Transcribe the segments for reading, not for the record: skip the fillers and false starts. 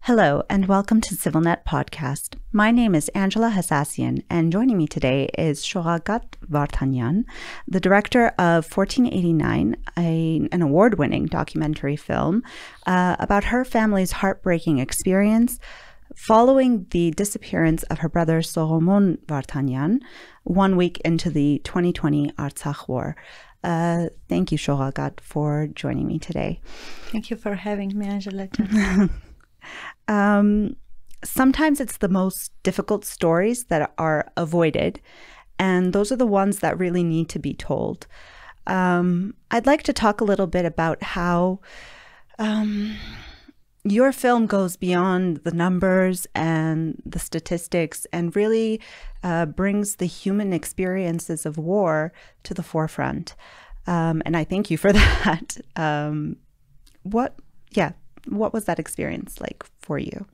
Hello, and welcome to CivilNet podcast. My name is Angela Hassassian, and joining me today is Shoghakat Vardanyan, the director of 1489, an award-winning documentary film about her family's heartbreaking experience following the disappearance of her brother Soghomon Vardanyan 1 week into the 2020 Artsakh war. Thank you, Shoghakat, for joining me today. Thank you for having me, Angela. Sometimes it's the most difficult stories that are avoided, and those are the ones that really need to be told. I'd like to talk a little bit about how your film goes beyond the numbers and the statistics and really brings the human experiences of war to the forefront. And I thank you for that. What was that experience like for you?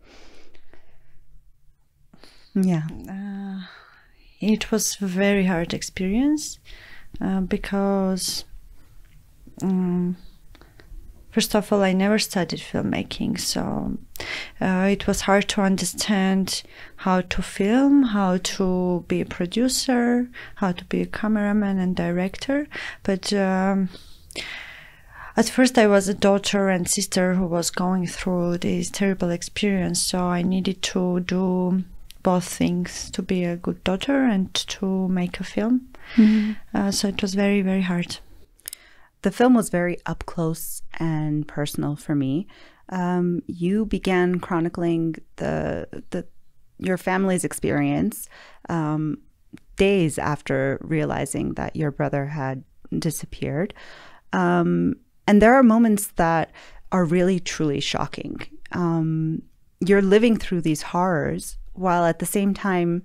Yeah. It was a very hard experience because first of all, I never studied filmmaking, so it was hard to understand how to film, how to be a producer, how to be a cameraman and director. But at first, I was a daughter and sister who was going through this terrible experience, so I needed to do both things, to be a good daughter and to make a film. Mm-hmm. So it was very, very hard. The film was very up close and personal for me. You began chronicling your family's experience days after realizing that your brother had disappeared. And there are moments that are really, truly shocking. You're living through these horrors while at the same time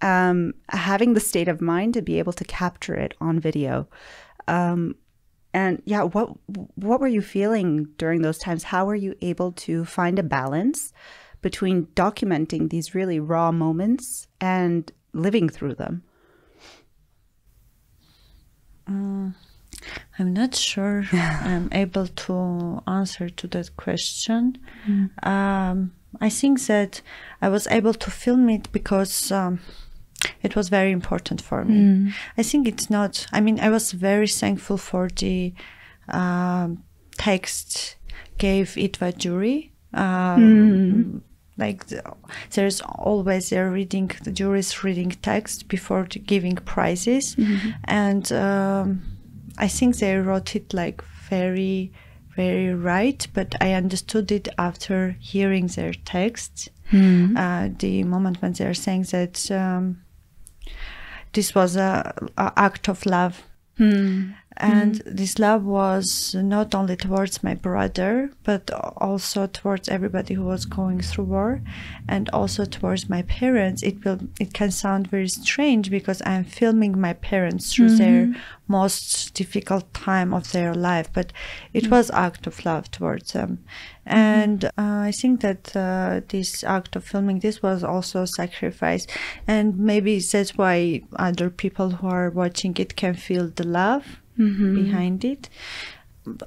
having the state of mind to be able to capture it on video. What were you feeling during those times? How were you able to find a balance between documenting these really raw moments and living through them? I'm not sure I'm able to answer to that question. I think that I was able to film it because it was very important for me. I think it's not, I was very thankful for the text gave Itva jury. There's always the jury's reading text before giving prizes. And I think they wrote it like very, very right, but I understood it after hearing their text. The moment when they're saying that this was an act of love. And this love was not only towards my brother, but also towards everybody who was going through war, and also towards my parents. It can sound very strange because I'm filming my parents through their most difficult time of their life, but it was act of love towards them. And I think that this act of filming, this was also sacrifice, and maybe that's why other people who are watching it can feel the love behind it.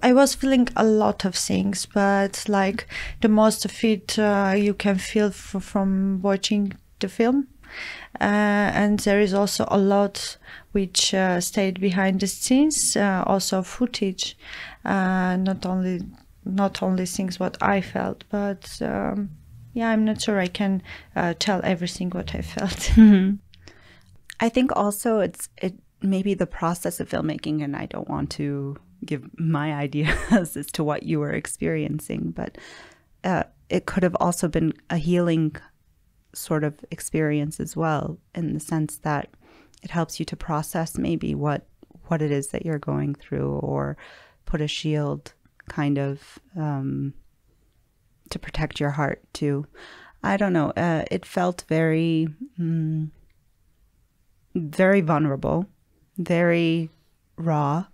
I was feeling a lot of things, but like the most of it you can feel from watching the film. And there is also a lot which stayed behind the scenes, also footage, not only things what I felt, but I'm not sure I can tell everything what I felt. I think also it maybe the process of filmmaking, and I don't want to give my ideas as to what you were experiencing, but it could have also been a healing sort of experience as well, in the sense that it helps you to process maybe what it is that you're going through, or put a shield kind of to protect your heart too. I don't know. It felt very, very vulnerable, very raw,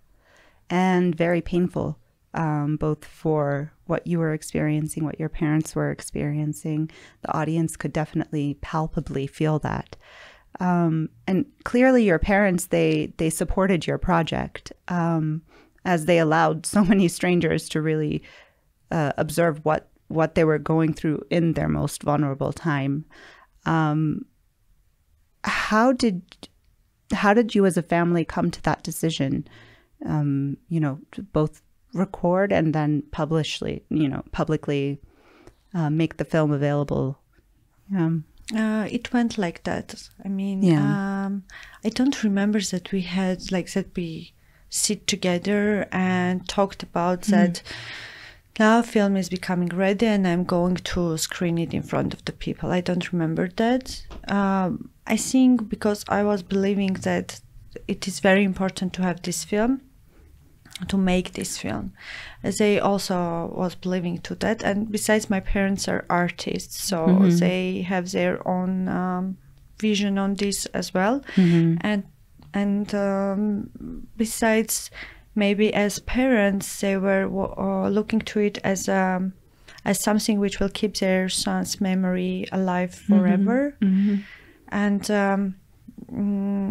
and very painful, both for what you were experiencing, what your parents were experiencing. The audience could definitely palpably feel that. And clearly your parents, they supported your project, as they allowed so many strangers to really observe what what they were going through in their most vulnerable time. How did you as a family come to that decision, to both record and then publicly make the film available? It went like that. I mean, I don't remember that we had that we sit together and talked about that. Now film is becoming ready and I'm going to screen it in front of the people. I don't remember that. I think because I was believing that it is very important to have this film, to make this film. They also was believing to that. And besides, my parents are artists, so they have their own vision on this as well. And besides, maybe as parents, they were looking to it as something which will keep their son's memory alive forever. And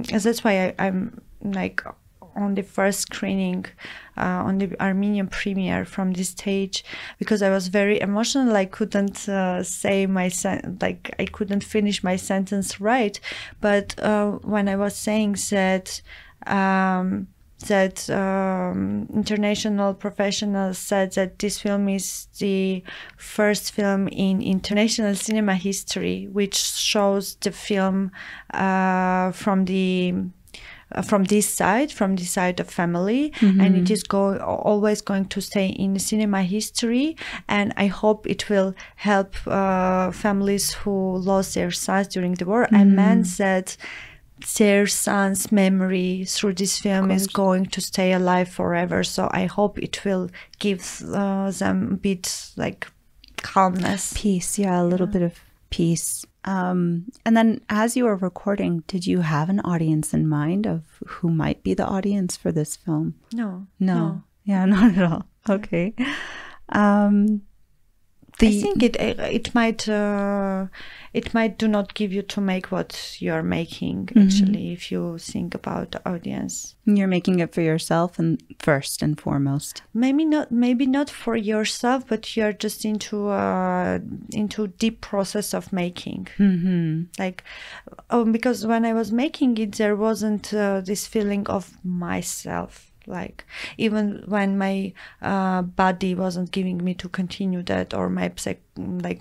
that's why I'm on the first screening, on the Armenian premiere from this stage, because I was very emotional. I couldn't say I couldn't finish my sentence right. But when I was saying that international professionals said that this film is the first film in international cinema history which shows the film from this side of family, and it is always going to stay in cinema history. And I hope it will help families who lost their sons during the war. And men said their son's memory through this film is going to stay alive forever. So I hope it will give them a bit calmness, peace. Yeah, a little bit of peace. And then as you were recording, did you have an audience in mind of who might be the audience for this film? No. Yeah, not at all. Okay. I think it might do not give you to make what you're making, actually, if you think about the audience. You're making it for yourself and first and foremost. Maybe not for yourself, but you're just into deep process of making. Because when I was making it, there wasn't this feeling of myself. Even when my body wasn't giving me to continue that, or my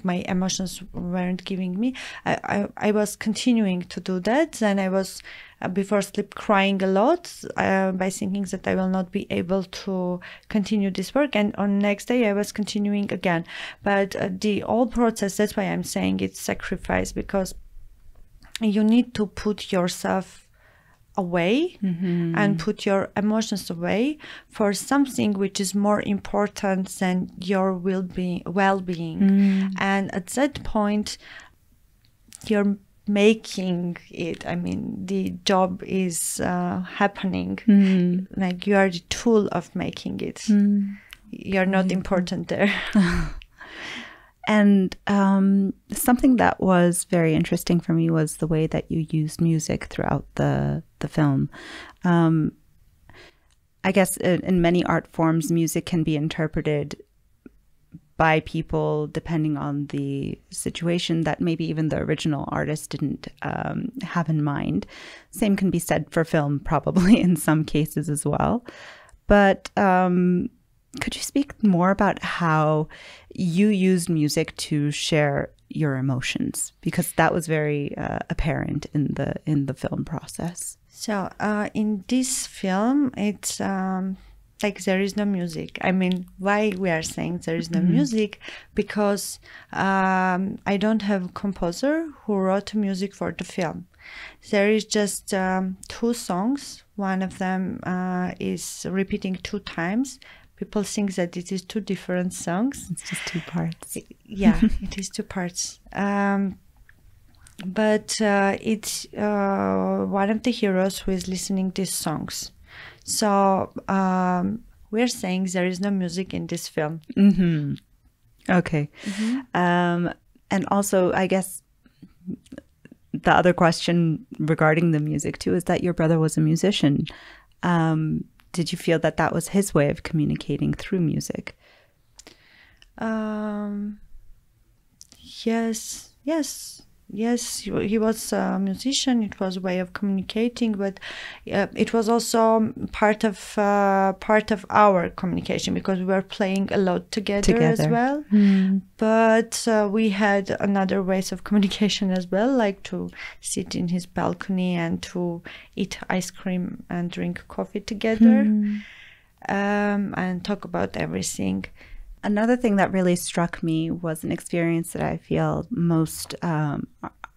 my emotions weren't giving me, I was continuing to do that. Then I was before sleep crying a lot by thinking that I will not be able to continue this work, and on next day I was continuing again. But the whole process, that's why I'm saying it's sacrifice, because you need to put yourself away and put your emotions away for something which is more important than your well-being. And at that point you're making it. I mean, the job is happening. You are the tool of making it. You're not important there. And something that was very interesting for me was the way that you used music throughout the film. I guess in many art forms, music can be interpreted by people depending on the situation that maybe even the original artist didn't have in mind. Same can be said for film, probably in some cases as well. But could you speak more about how you used music to share your emotions? Because that was very apparent in the film process. So in this film, it's there is no music. I mean, why we are saying there is no music? Because I don't have a composer who wrote music for the film. There is just 2 songs. One of them is repeating 2 times. People think that it is 2 different songs. It's just 2 parts. Yeah, it is 2 parts. But it's one of the heroes who is listening these songs. So we're saying there is no music in this film. Okay. And also, I guess the other question regarding the music too is that your brother was a musician. Did you feel that that was his way of communicating through music? Yes, yes, yes. He was a musician. It was a way of communicating, but it was also part of our communication because we were playing a lot together. As well. But we had another ways of communication as well, like to sit in his balcony and to eat ice cream and drink coffee together, and talk about everything. Another thing that really struck me was an experience that I feel most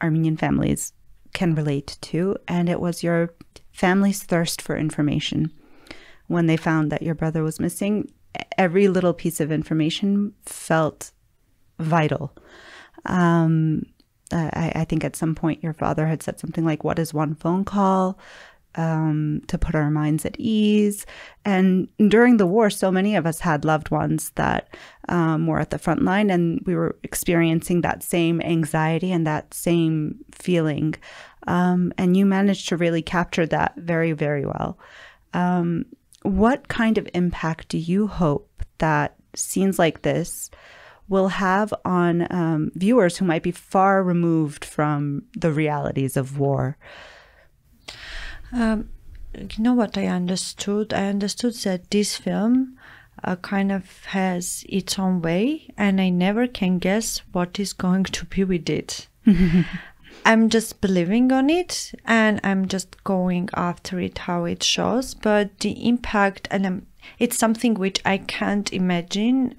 Armenian families can relate to, and it was your family's thirst for information. When they found that your brother was missing, every little piece of information felt vital. I think at some point your father had said something like, "What is one phone call?" To put our minds at ease. And during the war, so many of us had loved ones that were at the front line, and we were experiencing that same anxiety and that same feeling. And you managed to really capture that very, very well. What kind of impact do you hope that scenes like this will have on viewers who might be far removed from the realities of war? You know what I understood? I understood that this film kind of has its own way, and I never can guess what is going to be with it. I'm just believing on it, and I'm just going after it, how it shows. But the impact, and it's something which I can't imagine.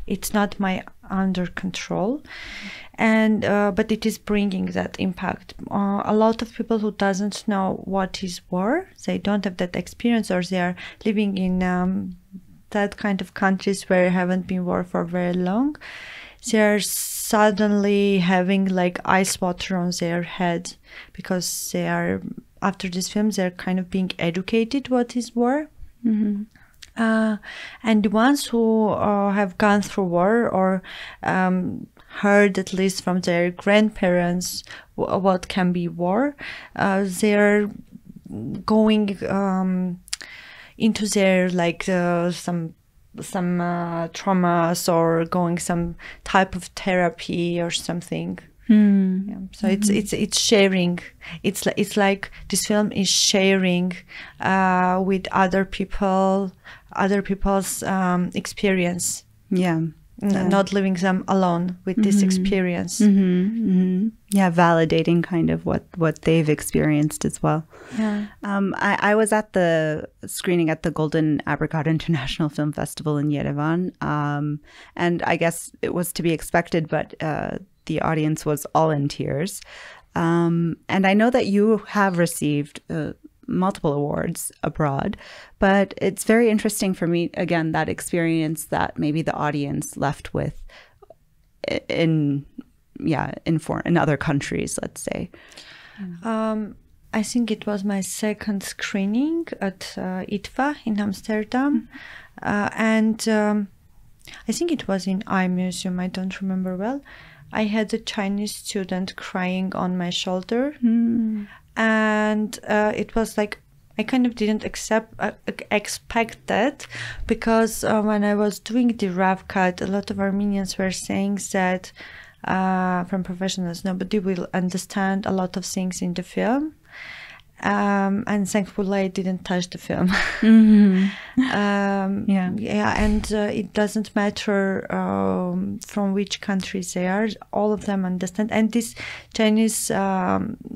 It's not my under control. And but it is bringing that impact. A lot of people who doesn't know what is war, they don't have that experience, or they are living in that kind of countries where haven't been war for very long. They are suddenly having like ice water on their head because they are, after this film, they're kind of being educated what is war. And the ones who have gone through war or heard at least from their grandparents what can be war, they're going into their like some traumas or going some type of therapy or something. Yeah. So it's sharing. It's like this film is sharing with other people's experience. Yeah. Not leaving them alone with this experience. Yeah, validating kind of what they've experienced as well. Yeah. I was at the screening at the Golden Apricot International Film Festival in Yerevan, and I guess it was to be expected, but the audience was all in tears. And I know that you have received multiple awards abroad, but it's very interesting for me, again, that experience that maybe the audience left with in other countries, let's say. I think it was my second screening at ITFA in Amsterdam, and I think it was in Eye Museum, I don't remember well. I had a Chinese student crying on my shoulder, and it was like I kind of didn't expect that, because when I was doing the rough cut, a lot of Armenians were saying that from professionals, nobody will understand a lot of things in the film. And thankfully I didn't touch the film. And it doesn't matter from which countries they are, all of them understand. And this Chinese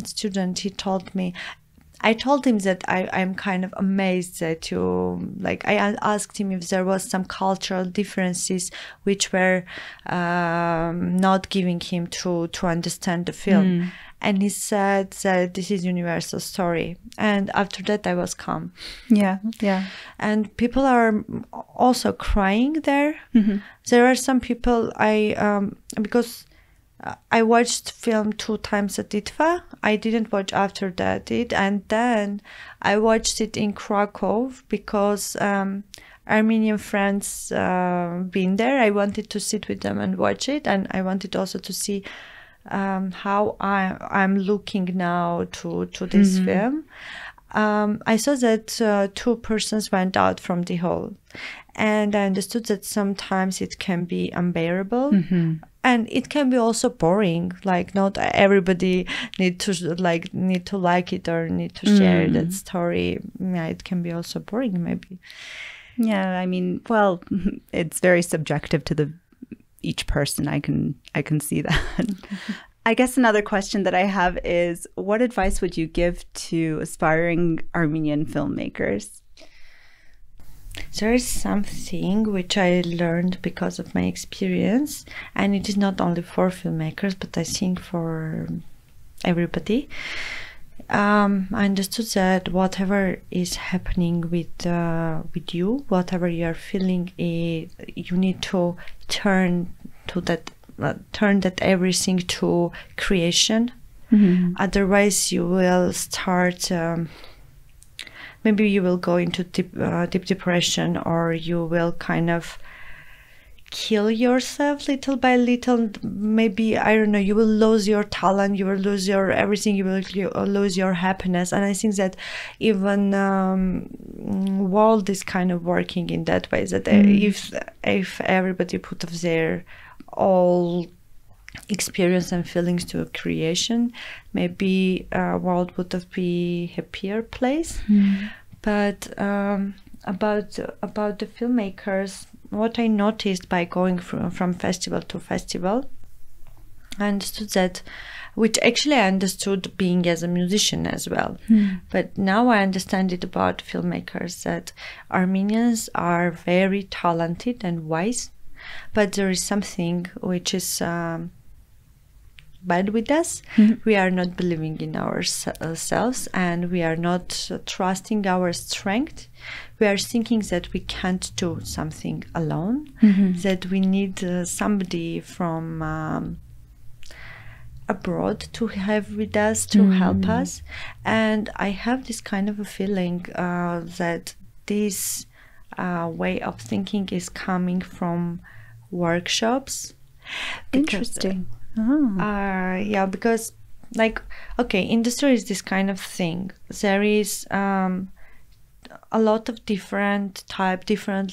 student, he told me, I told him that I'm kind of amazed that you, like, I asked him if there was some cultural differences which were not giving him to understand the film. And he said that this is universal story. And after that, I was calm. Yeah. And people are also crying there. There are some people because I watched film 2 times at ITFA. I didn't watch after that and then I watched it in Krakow because Armenian friends been there. I wanted to sit with them and watch it, and I wanted also to see how I'm looking now to this film. I saw that 2 persons went out from the hall, and I understood that sometimes it can be unbearable. and it can be also boring. Like not everybody need to like it or need to share that story. Yeah, it can be also boring maybe. Yeah, I mean, well, it's very subjective to each person. I can see that. I guess another question that I have is, what advice would you give to aspiring Armenian filmmakers? There is something which I learned because of my experience, and it is not only for filmmakers, but I think for everybody. I understood that whatever is happening with you, whatever you are feeling, you need to turn that everything to creation. Otherwise, you will start. Maybe you will go into deep depression, or you will kind of kill yourself little by little. Maybe, I don't know, you will lose your talent, you will lose your everything, you will lose your happiness. And I think that even world is kind of working in that way, that if everybody put of their all experience and feelings to a creation, maybe world would have been a happier place. But about the filmmakers, what I noticed by going from festival to festival, I understood that, which actually I understood being as a musician as well. But now I understand it about filmmakers, that Armenians are very talented and wise, but there is something which is bad with us. We are not believing in ourselves, and we are not trusting our strength. We are thinking that we can't do something alone, that we need somebody from abroad to have with us, to help us. And I have this kind of a feeling that this way of thinking is coming from workshops. Interesting. Yeah, because like, okay, industry is this kind of thing. There is a lot of different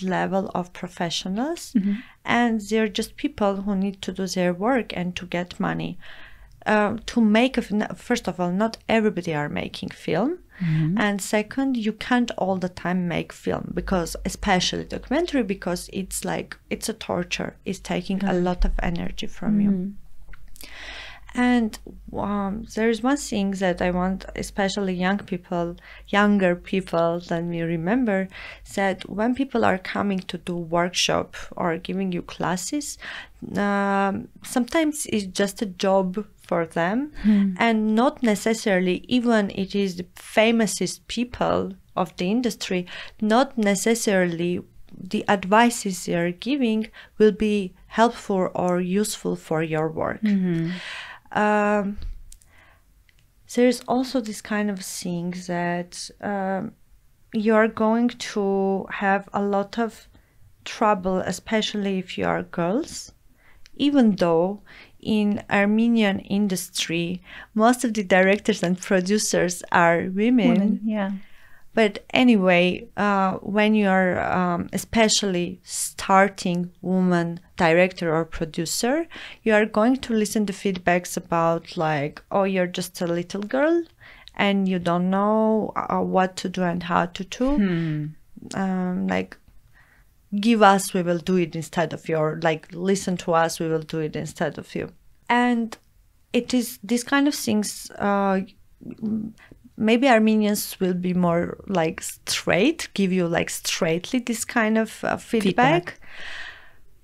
level of professionals, and they're just people who need to do their work and to get money. To make first of all, not everybody are making film, and second, you can't all the time make film, because especially documentary, because it's a torture. It's taking a lot of energy from you. And there is one thing that I want, especially younger people than me, remember, that when people are coming to do workshop or giving you classes, sometimes it's just a job for them, and not necessarily, even it is the famousest people of the industry, not necessarily the advices they are giving will be helpful or useful for your work. There's also this kind of thing that you're going to have a lot of trouble, especially if you are girls, even though in Armenian industry, most of the directors and producers are women. Yeah. But anyway, when you are especially starting woman director or producer, you are going to listen to feedbacks about like, oh, you're just a little girl and you don't know what to do and how to do. Like, give us, we will do it instead of you. Like, listen to us, we will do it instead of you. And it is these kind of things. Maybe Armenians will be more like straight, give you like straightly this kind of feedback.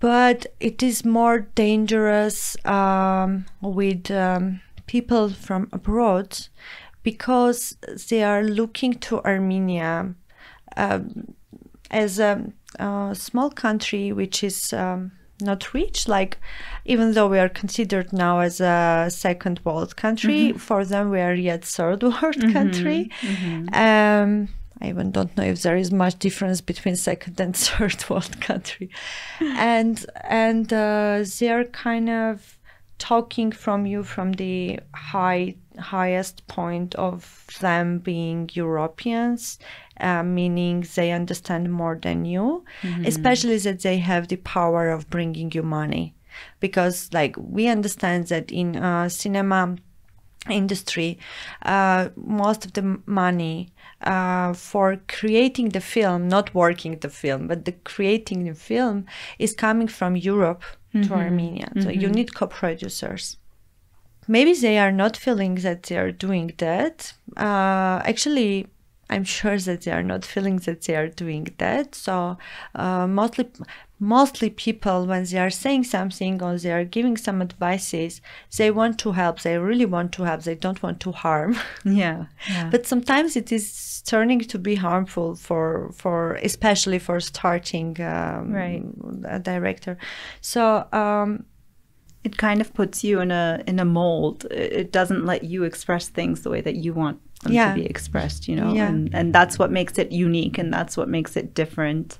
But it is more dangerous with people from abroad, because they are looking to Armenia as a small country which is not rich. Like, even though we are considered now as a second world country, for them we are yet third world country. I even don't know if there is much difference between second and third world country. And they are kind of talking from you from the highest point of them being Europeans, meaning they understand more than you, especially that they have the power of bringing you money. because like we understand that in cinema industry, most of the money for creating the film, not working the film, but the creating the film is coming from Europe to Armenia. So you need co-producers. Maybe they are not feeling that they are doing that. Actually, I'm sure that they are not feeling that they are doing that. So mostly people, when they are saying something or they are giving some advices, they want to help. They really want to help. They don't want to harm. Yeah. But sometimes it is turning to be harmful for especially for starting a director. So it kind of puts you in a mold. It doesn't let you express things the way that you want them to be expressed, you know. And that's what makes it unique, and that's what makes it different.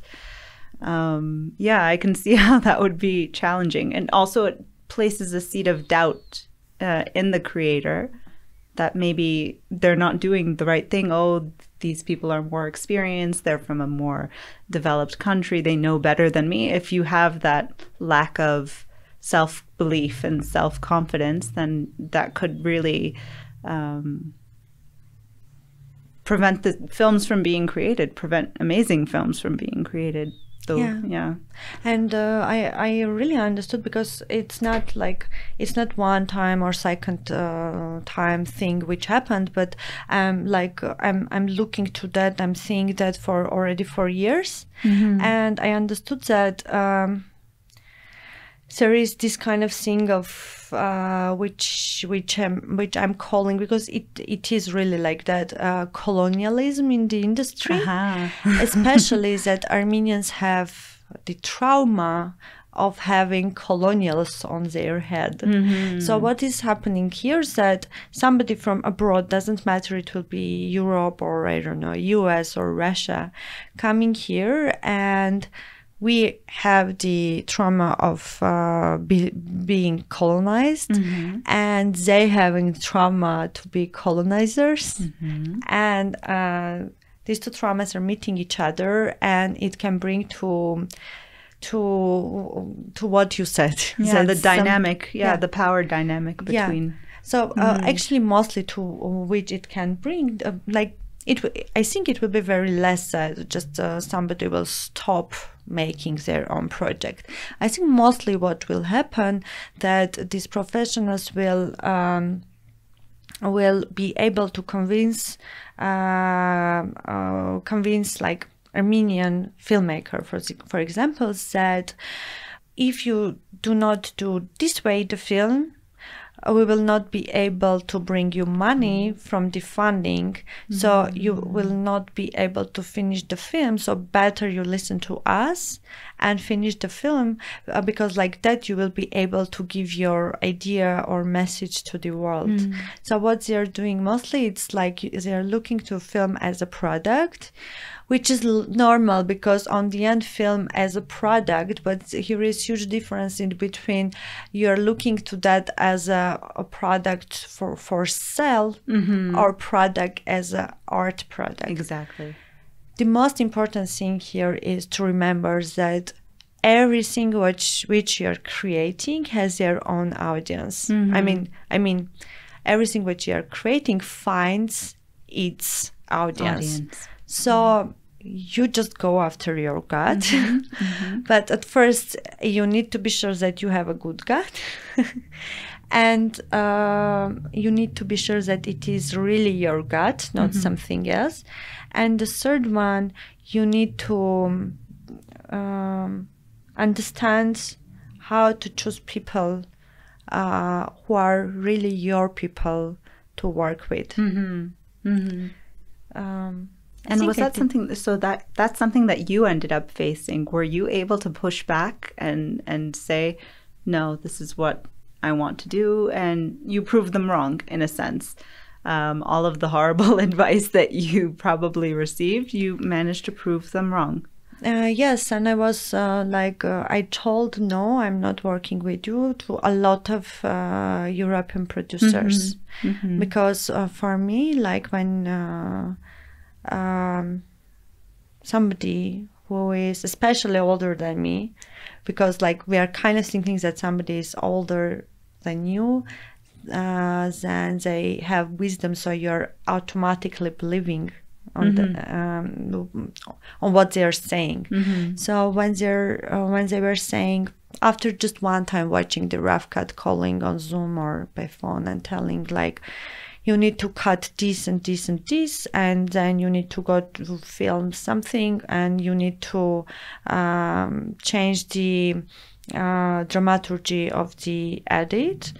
I can see how that would be challenging. And also it places a seed of doubt in the creator that maybe they're not doing the right thing. Oh, these people are more experienced. They're from a more developed country. They know better than me. If you have that lack of self-belief and self-confidence, then that could really prevent the films from being created, prevent amazing films from being created. So, and I really understood, because it's not one time or second time thing which happened, but I'm looking to that. I'm seeing that already for years, and I understood that there is this kind of thing of which I'm calling, because it is really like that, colonialism in the industry, especially that Armenians have the trauma of having colonials on their head. So what is happening here is that somebody from abroad, doesn't matter, it will be Europe or I don't know, US or Russia, coming here, and we have the trauma of being colonized, and they having trauma to be colonizers, and these two traumas are meeting each other, and it can bring to what you said. The dynamic, the power dynamic between. So actually, mostly to which it can bring, I think it will be very less just somebody will stop making their own project. I think mostly what will happen, that these professionals will be able to convince like Armenian filmmaker, for example, that if you do not do this way the film, we will not be able to bring you money from the funding, so you will not be able to finish the film. So better you listen to us and finish the film, because like that you will be able to give your idea or message to the world. So what they are doing mostly, it's like they are looking to film as a product, which is normal, because on the end, film as a product, but here is huge difference in between you're looking to that as a product for sale, or product as an art product. Exactly. The most important thing here is to remember that everything which you're creating has their own audience. I mean, everything which you're creating finds its audience. So you just go after your gut, but at first you need to be sure that you have a good gut, and you need to be sure that it is really your gut, not something else. And the third one, you need to understand how to choose people who are really your people to work with. And was that something, so that's something that you ended up facing? Were you able to push back and say, no, this is what I want to do? And you proved them wrong, in a sense. All of the horrible advice that you probably received, you managed to prove them wrong. Yes, and I was I told, no, I'm not working with you, to a lot of European producers. Because for me, like when somebody who is especially older than me, because like we are kind of thinking that somebody is older than you, then they have wisdom, so you're automatically believing on on what they're saying. So when they were saying, after just one time watching the rough cut, calling on Zoom or by phone and telling like, you need to cut this and this and this, and then you need to go to film something, and you need to change the dramaturgy of the edit.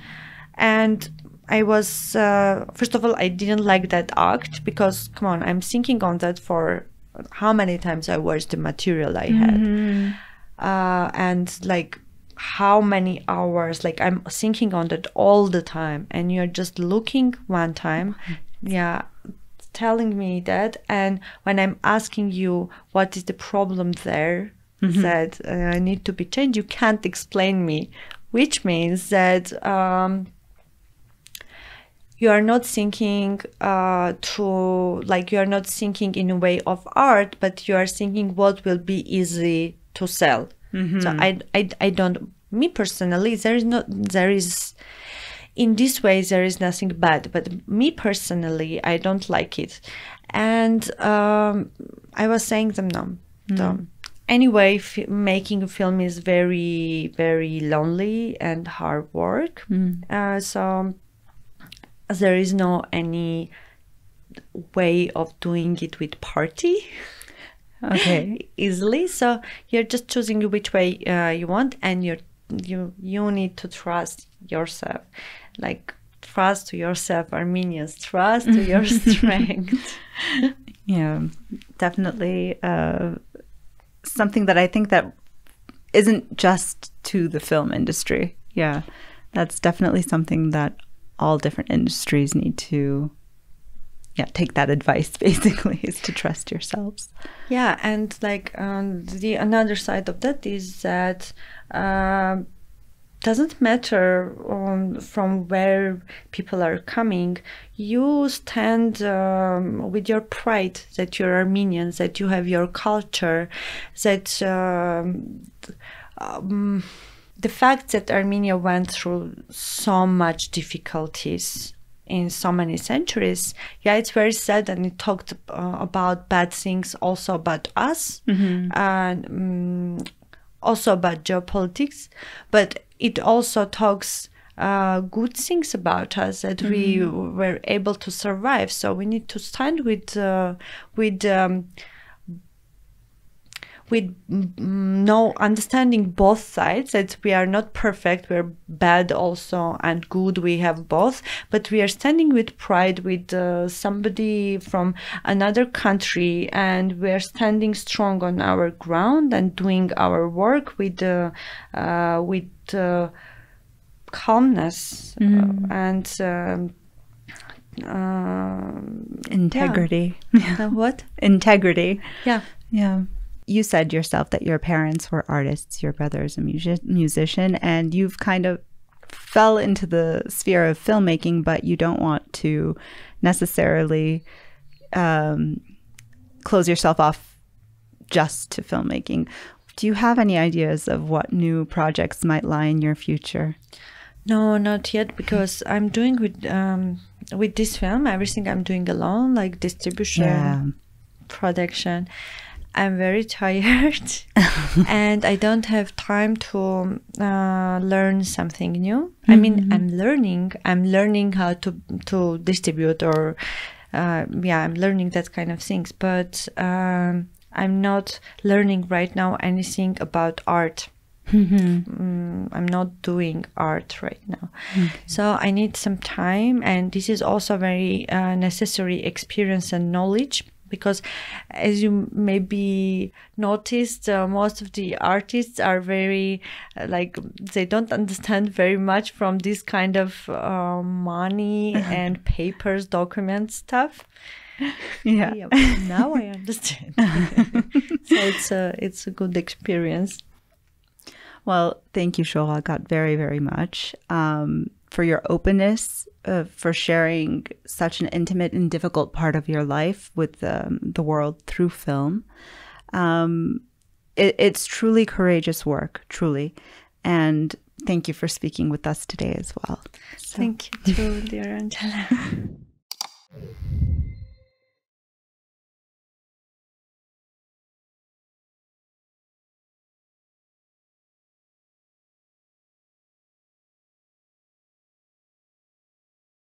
And I was, first of all, I didn't like that act, because, come on, I'm thinking on that for how many times I watched the material I had. And like how many hours, like I'm thinking on that all the time, and you're just looking one time, telling me that. And when I'm asking you what is the problem there that need to be changed, you can't explain me, which means that you are not thinking you are not thinking in a way of art, but you are thinking what will be easy to sell. So I don't, me personally, there is in this way there is nothing bad, but me personally I don't like it. And I was saying them no. So anyway, making a film is very, very lonely and hard work. So there is no any way of doing it with party. Okay. Easily. So you're just choosing which way you want, and you need to trust yourself. Like, trust to yourself, Armenians, trust to your strength. Yeah, definitely something that I think that isn't just to the film industry. Yeah, that's definitely something that all different industries need to take that advice, basically, is to trust yourselves. Yeah, and like the another side of that is that doesn't matter from where people are coming. You stand with your pride that you're Armenians, that you have your culture, that the fact that Armenia went through so much difficulties in so many centuries, it's very sad, and it talked about bad things also about us, and also about geopolitics, but it also talks good things about us, that we were able to survive. So we need to stand with no understanding both sides, that we are not perfect, we're bad also and good, we have both, but we are standing with pride with somebody from another country, and we are standing strong on our ground and doing our work with calmness and integrity. What? Integrity. Yeah. You said yourself that your parents were artists, your brother is a musician, and you've kind of fell into the sphere of filmmaking, but you don't want to necessarily close yourself off just to filmmaking. Do you have any ideas of what new projects might lie in your future? No, not yet, because I'm doing with this film everything I'm doing alone, like distribution, production. I'm very tired and I don't have time to learn something new. I mean, I'm learning how to distribute, or I'm learning that kind of things, but I'm not learning right now anything about art. I'm not doing art right now. So I need some time, and this is also very necessary experience and knowledge. Because, as you maybe noticed, most of the artists are very, they don't understand very much from this kind of money and papers, document stuff. Yeah. Now I understand. So it's a good experience. Well, thank you, Shoghakat, very, very much for your openness, for sharing such an intimate and difficult part of your life with the world through film. it's truly courageous work, truly. And thank you for speaking with us today as well. Thank you too, dear Angela.